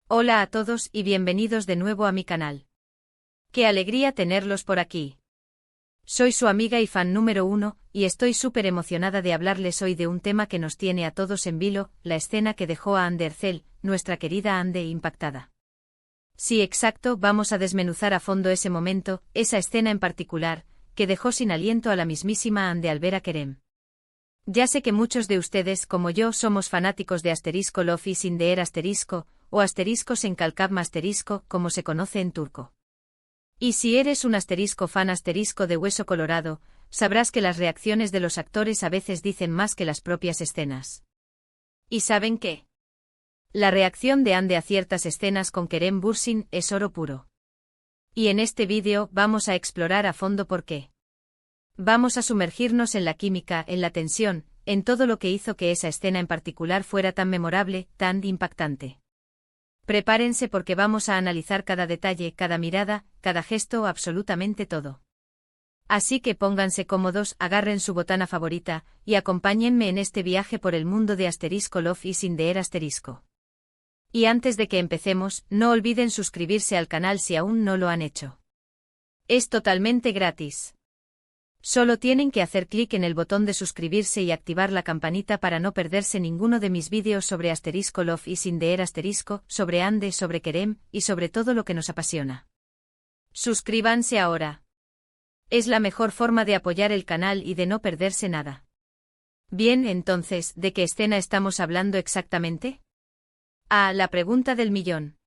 Hola a todos y bienvenidos de nuevo a mi canal. Qué alegría tenerlos por aquí. Soy su amiga y fan número 1, y estoy súper emocionada de hablarles hoy de un tema que nos tiene a todos en vilo, la escena que dejó a Ande Ercel, nuestra querida Ande, impactada. Sí, exacto, vamos a desmenuzar a fondo ese momento, esa escena en particular, que dejó sin aliento a la mismísima Ande al ver a Kerem. Ya sé que muchos de ustedes, como yo, somos fanáticos de asterisco Love is in the air asterisco, o asteriscos en Kalkam asterisco, como se conoce en turco. Y si eres un asterisco fan asterisco de hueso colorado, sabrás que las reacciones de los actores a veces dicen más que las propias escenas. ¿Y saben qué? La reacción de Ande a ciertas escenas con Kerem Bürsin es oro puro. Y en este vídeo vamos a explorar a fondo por qué. Vamos a sumergirnos en la química, en la tensión, en todo lo que hizo que esa escena en particular fuera tan memorable, tan impactante. Prepárense porque vamos a analizar cada detalle, cada mirada, cada gesto, absolutamente todo. Así que pónganse cómodos, agarren su botana favorita, y acompáñenme en este viaje por el mundo de asterisco Love is in the air asterisco. Y antes de que empecemos, no olviden suscribirse al canal si aún no lo han hecho. Es totalmente gratis. Solo tienen que hacer clic en el botón de suscribirse y activar la campanita para no perderse ninguno de mis vídeos sobre asterisco Love is in the air asterisco, sobre Ande, sobre Kerem, y sobre todo lo que nos apasiona. Suscríbanse ahora. Es la mejor forma de apoyar el canal y de no perderse nada. Bien, entonces, ¿de qué escena estamos hablando exactamente? Ah, la pregunta del millón.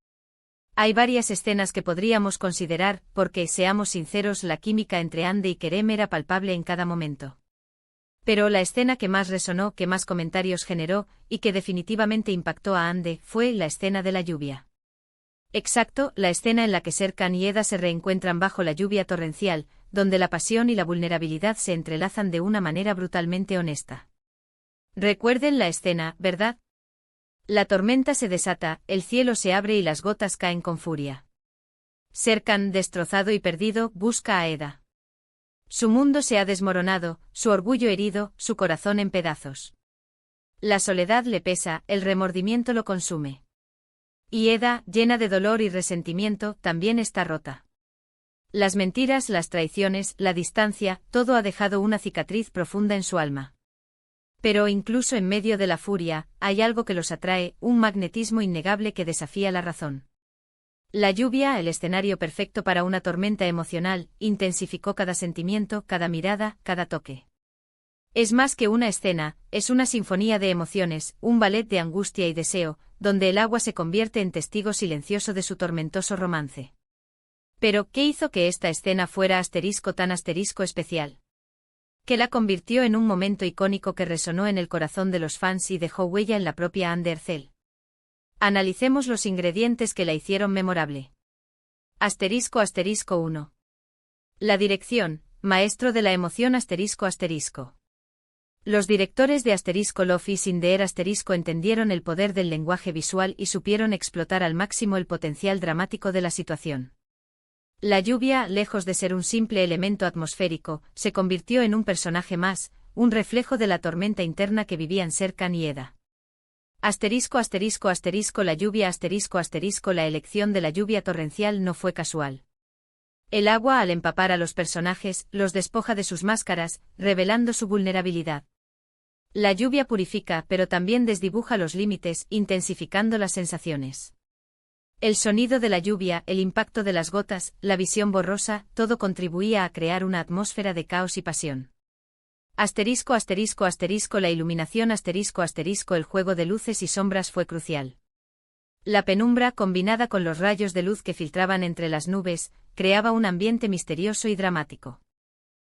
Hay varias escenas que podríamos considerar, porque, seamos sinceros, la química entre Ande y Kerem era palpable en cada momento. Pero la escena que más resonó, que más comentarios generó, y que definitivamente impactó a Ande, fue la escena de la lluvia. Exacto, la escena en la que Serkan y Eda se reencuentran bajo la lluvia torrencial, donde la pasión y la vulnerabilidad se entrelazan de una manera brutalmente honesta. Recuerden la escena, ¿verdad? La tormenta se desata, el cielo se abre y las gotas caen con furia. Serkan, destrozado y perdido, busca a Eda. Su mundo se ha desmoronado, su orgullo herido, su corazón en pedazos. La soledad le pesa, el remordimiento lo consume. Y Eda, llena de dolor y resentimiento, también está rota. Las mentiras, las traiciones, la distancia, todo ha dejado una cicatriz profunda en su alma. Pero incluso en medio de la furia, hay algo que los atrae, un magnetismo innegable que desafía la razón. La lluvia, el escenario perfecto para una tormenta emocional, intensificó cada sentimiento, cada mirada, cada toque. Es más que una escena, es una sinfonía de emociones, un ballet de angustia y deseo, donde el agua se convierte en testigo silencioso de su tormentoso romance. Pero, ¿qué hizo que esta escena fuera tan especial? Que la convirtió en un momento icónico que resonó en el corazón de los fans y dejó huella en la propia Ande Ercel. Analicemos los ingredientes que la hicieron memorable. Asterisco 1. La dirección, maestro de la emoción asterisco. Los directores de asterisco Love is in the air asterisco entendieron el poder del lenguaje visual y supieron explotar al máximo el potencial dramático de la situación. La lluvia, lejos de ser un simple elemento atmosférico, se convirtió en un personaje más, un reflejo de la tormenta interna que vivían Serkan y Eda. Asterisco la lluvia la elección de la lluvia torrencial no fue casual. El agua, al empapar a los personajes, los despoja de sus máscaras, revelando su vulnerabilidad. La lluvia purifica, pero también desdibuja los límites, intensificando las sensaciones. El sonido de la lluvia, el impacto de las gotas, la visión borrosa, todo contribuía a crear una atmósfera de caos y pasión. Asterisco la iluminación el juego de luces y sombras fue crucial. La penumbra, combinada con los rayos de luz que filtraban entre las nubes, creaba un ambiente misterioso y dramático.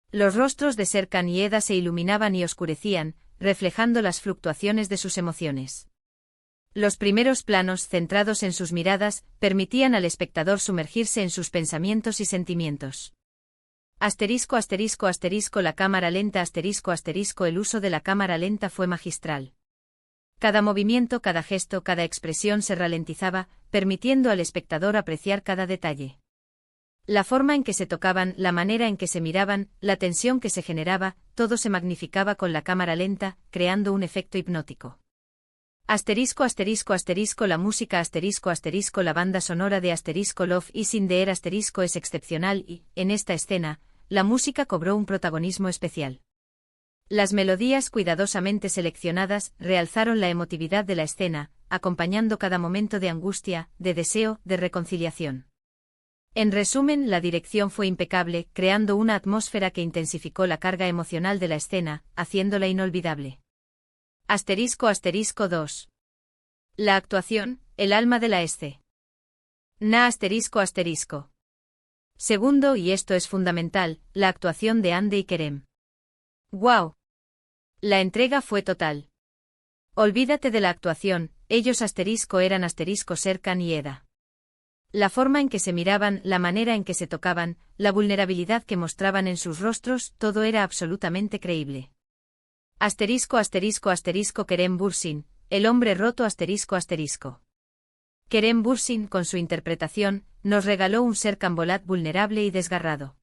Los rostros de Serkan y Eda se iluminaban y oscurecían, reflejando las fluctuaciones de sus emociones. Los primeros planos, centrados en sus miradas, permitían al espectador sumergirse en sus pensamientos y sentimientos. Asterisco la cámara lenta el uso de la cámara lenta fue magistral. Cada movimiento, cada gesto, cada expresión se ralentizaba, permitiendo al espectador apreciar cada detalle. La forma en que se tocaban, la manera en que se miraban, la tensión que se generaba, todo se magnificaba con la cámara lenta, creando un efecto hipnótico. Asterisco asterisco asterisco la música asterisco asterisco la banda sonora de asterisco Love is in the air asterisco es excepcional y, en esta escena, la música cobró un protagonismo especial. Las melodías cuidadosamente seleccionadas realzaron la emotividad de la escena, acompañando cada momento de angustia, de deseo, de reconciliación. En resumen, la dirección fue impecable, creando una atmósfera que intensificó la carga emocional de la escena, haciéndola inolvidable. Asterisco asterisco 2. La actuación, el alma de la escena. Asterisco asterisco. Segundo, y esto es fundamental, la actuación de Ande y Kerem. ¡Wow! La entrega fue total. Olvídate de la actuación, ellos asterisco eran asterisco Serkan y Eda. La forma en que se miraban, la manera en que se tocaban, la vulnerabilidad que mostraban en sus rostros, todo era absolutamente creíble. Asterisco asterisco asterisco Kerem Bürsin, el hombre roto asterisco asterisco. Kerem Bürsin, con su interpretación, nos regaló un Serkan Bolat vulnerable y desgarrado.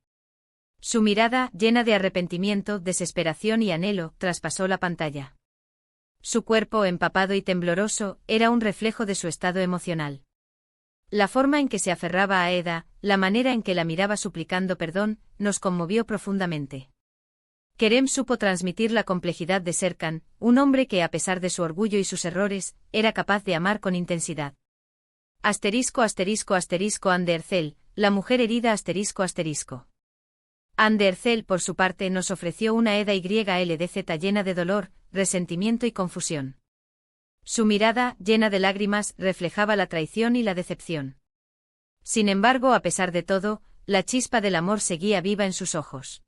Su mirada, llena de arrepentimiento, desesperación y anhelo, traspasó la pantalla. Su cuerpo, empapado y tembloroso, era un reflejo de su estado emocional. La forma en que se aferraba a Eda, la manera en que la miraba suplicando perdón, nos conmovió profundamente. Kerem supo transmitir la complejidad de Serkan, un hombre que a pesar de su orgullo y sus errores, era capaz de amar con intensidad. Asterisco asterisco asterisco Hande Erçel, la mujer herida asterisco asterisco. Hande Erçel por su parte nos ofreció una Eda YLDZ llena de dolor, resentimiento y confusión. Su mirada, llena de lágrimas, reflejaba la traición y la decepción. Sin embargo, a pesar de todo, la chispa del amor seguía viva en sus ojos.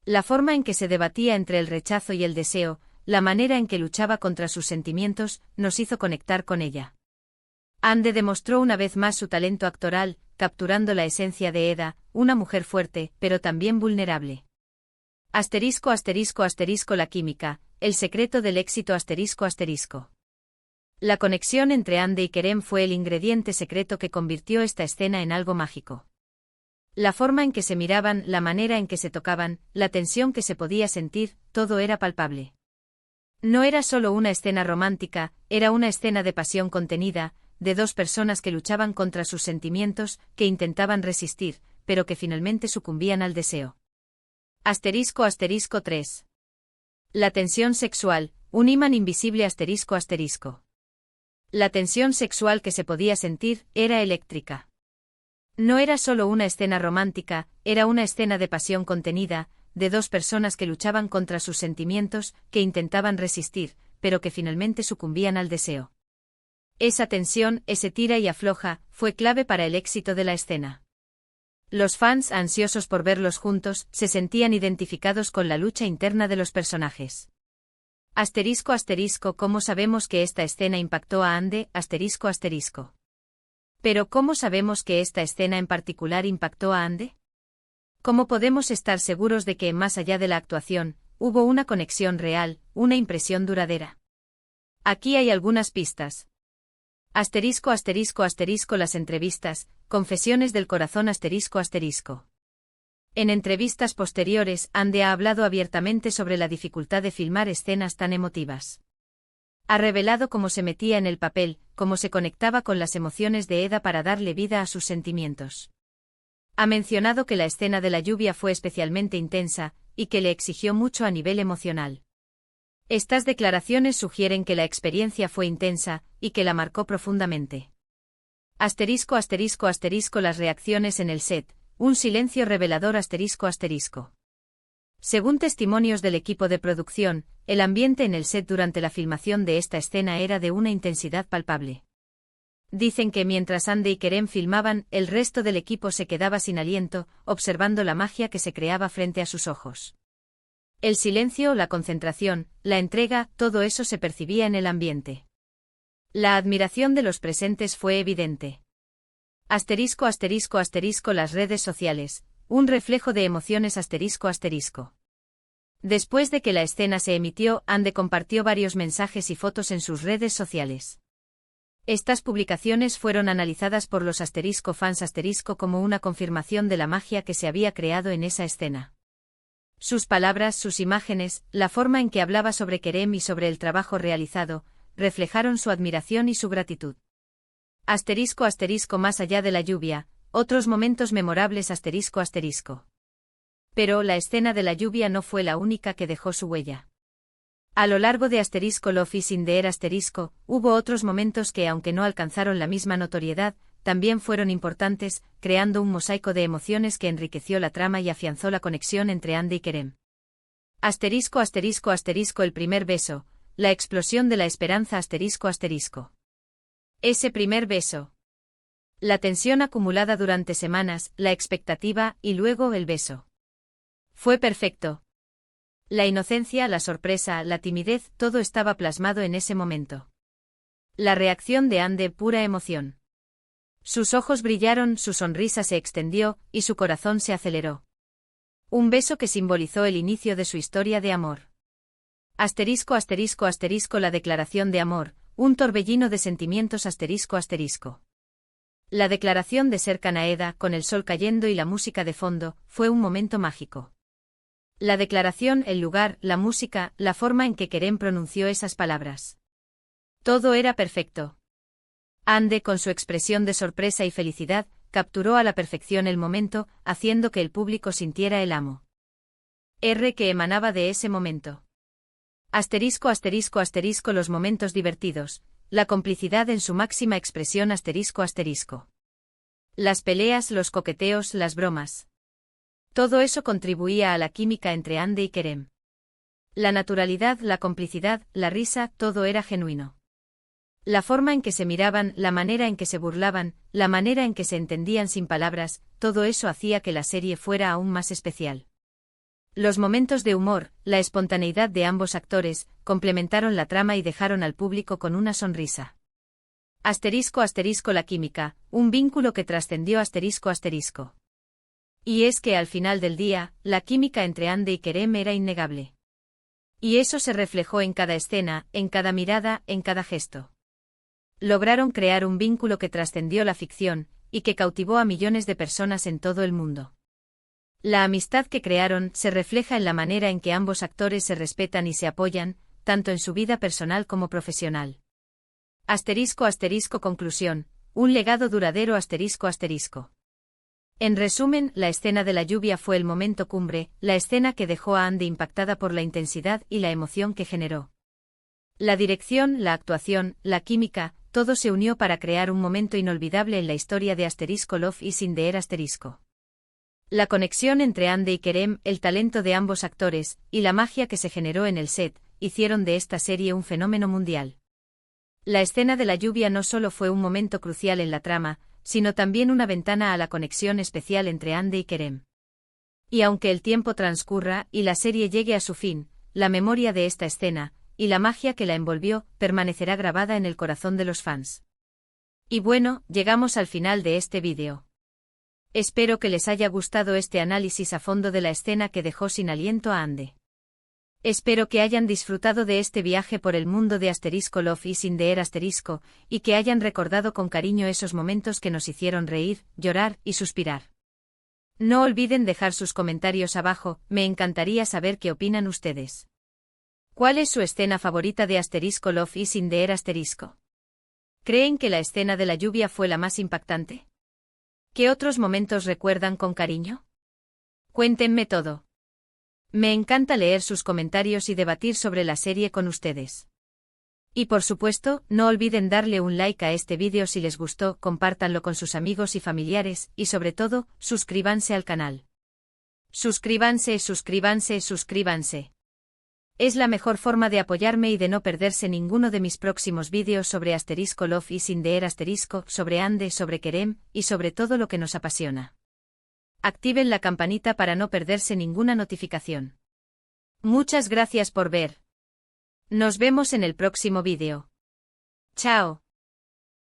La forma en que se debatía entre el rechazo y el deseo, la manera en que luchaba contra sus sentimientos, nos hizo conectar con ella. Hande demostró una vez más su talento actoral, capturando la esencia de Eda, una mujer fuerte, pero también vulnerable. Asterisco asterisco asterisco la química, el secreto del éxito asterisco asterisco. La conexión entre Hande y Kerem fue el ingrediente secreto que convirtió esta escena en algo mágico. La forma en que se miraban, la manera en que se tocaban, la tensión que se podía sentir, todo era palpable. No era solo una escena romántica, era una escena de pasión contenida, de dos personas que luchaban contra sus sentimientos, que intentaban resistir, pero que finalmente sucumbían al deseo. Asterisco asterisco 3. La tensión sexual, un imán invisible asterisco asterisco. La tensión sexual que se podía sentir, era eléctrica. No era solo una escena romántica, era una escena de pasión contenida, de dos personas que luchaban contra sus sentimientos, que intentaban resistir, pero que finalmente sucumbían al deseo. Esa tensión, ese tira y afloja, fue clave para el éxito de la escena. Los fans, ansiosos por verlos juntos, se sentían identificados con la lucha interna de los personajes. Asterisco asterisco ¿cómo sabemos que esta escena impactó a Hande? Asterisco asterisco. Pero ¿cómo sabemos que esta escena en particular impactó a Hande? ¿Cómo podemos estar seguros de que, más allá de la actuación, hubo una conexión real, una impresión duradera? Aquí hay algunas pistas. Asterisco asterisco asterisco las entrevistas, confesiones del corazón asterisco asterisco. En entrevistas posteriores, Hande ha hablado abiertamente sobre la dificultad de filmar escenas tan emotivas. Ha revelado cómo se metía en el papel, cómo se conectaba con las emociones de Eda para darle vida a sus sentimientos. Ha mencionado que la escena de la lluvia fue especialmente intensa, y que le exigió mucho a nivel emocional. Estas declaraciones sugieren que la experiencia fue intensa, y que la marcó profundamente. Asterisco asterisco asterisco las reacciones en el set, un silencio revelador asterisco asterisco. Según testimonios del equipo de producción, el ambiente en el set durante la filmación de esta escena era de una intensidad palpable. Dicen que mientras Hande y Kerem filmaban, el resto del equipo se quedaba sin aliento, observando la magia que se creaba frente a sus ojos. El silencio, la concentración, la entrega, todo eso se percibía en el ambiente. La admiración de los presentes fue evidente. Asterisco asterisco asterisco las redes sociales, un reflejo de emociones asterisco asterisco. Después de que la escena se emitió, Hande compartió varios mensajes y fotos en sus redes sociales. Estas publicaciones fueron analizadas por los asterisco fans asterisco como una confirmación de la magia que se había creado en esa escena. Sus palabras, sus imágenes, la forma en que hablaba sobre Kerem y sobre el trabajo realizado, reflejaron su admiración y su gratitud. Asterisco asterisco más allá de la lluvia, otros momentos memorables asterisco asterisco. Pero la escena de la lluvia no fue la única que dejó su huella. A lo largo de asterisco Love is in the air asterisco, hubo otros momentos que aunque no alcanzaron la misma notoriedad, también fueron importantes, creando un mosaico de emociones que enriqueció la trama y afianzó la conexión entre Andy y Kerem. Asterisco asterisco asterisco el primer beso, la explosión de la esperanza asterisco asterisco. Ese primer beso. La tensión acumulada durante semanas, la expectativa y luego el beso. Fue perfecto. La inocencia, la sorpresa, la timidez, todo estaba plasmado en ese momento. La reacción de Andy, pura emoción. Sus ojos brillaron, su sonrisa se extendió, y su corazón se aceleró. Un beso que simbolizó el inicio de su historia de amor. Asterisco asterisco asterisco la declaración de amor, un torbellino de sentimientos asterisco asterisco. La declaración de ser Kanaeda, con el sol cayendo y la música de fondo, fue un momento mágico. La declaración, el lugar, la música, la forma en que Kerem pronunció esas palabras. Todo era perfecto. Andy, con su expresión de sorpresa y felicidad, capturó a la perfección el momento, haciendo que el público sintiera el amo. Que emanaba de ese momento. Asterisco asterisco asterisco los momentos divertidos, la complicidad en su máxima expresión asterisco asterisco. Las peleas, los coqueteos, las bromas. Todo eso contribuía a la química entre Andy y Kerem. La naturalidad, la complicidad, la risa, todo era genuino. La forma en que se miraban, la manera en que se burlaban, la manera en que se entendían sin palabras, todo eso hacía que la serie fuera aún más especial. Los momentos de humor, la espontaneidad de ambos actores, complementaron la trama y dejaron al público con una sonrisa. Asterisco asterisco la química, un vínculo que trascendió asterisco asterisco. Y es que al final del día, la química entre Andy y Kerem era innegable. Y eso se reflejó en cada escena, en cada mirada, en cada gesto. Lograron crear un vínculo que trascendió la ficción, y que cautivó a millones de personas en todo el mundo. La amistad que crearon se refleja en la manera en que ambos actores se respetan y se apoyan, tanto en su vida personal como profesional. Asterisco asterisco conclusión, un legado duradero asterisco asterisco. En resumen, la escena de la lluvia fue el momento cumbre, la escena que dejó a Andy impactada por la intensidad y la emoción que generó. La dirección, la actuación, la química, todo se unió para crear un momento inolvidable en la historia de asterisco Love is in the air asterisco. La conexión entre Andy y Kerem, el talento de ambos actores, y la magia que se generó en el set, hicieron de esta serie un fenómeno mundial. La escena de la lluvia no solo fue un momento crucial en la trama, sino también una ventana a la conexión especial entre Andy y Kerem. Y aunque el tiempo transcurra y la serie llegue a su fin, la memoria de esta escena, y la magia que la envolvió, permanecerá grabada en el corazón de los fans. Y bueno, llegamos al final de este vídeo. Espero que les haya gustado este análisis a fondo de la escena que dejó sin aliento a Andy. Espero que hayan disfrutado de este viaje por el mundo de asterisco Love is in the air asterisco, y que hayan recordado con cariño esos momentos que nos hicieron reír, llorar y suspirar. No olviden dejar sus comentarios abajo, me encantaría saber qué opinan ustedes. ¿Cuál es su escena favorita de asterisco Love is in the air asterisco? ¿Creen que la escena de la lluvia fue la más impactante? ¿Qué otros momentos recuerdan con cariño? Cuéntenme todo. Me encanta leer sus comentarios y debatir sobre la serie con ustedes. Y por supuesto, no olviden darle un like a este vídeo si les gustó, compártanlo con sus amigos y familiares, y sobre todo, suscríbanse al canal. Suscríbanse, suscríbanse, suscríbanse. Es la mejor forma de apoyarme y de no perderse ninguno de mis próximos vídeos sobre asterisco Love is in the air asterisco, sobre Andy, sobre Kerem, y sobre todo lo que nos apasiona. Activen la campanita para no perderse ninguna notificación. Muchas gracias por ver. Nos vemos en el próximo vídeo. Chao.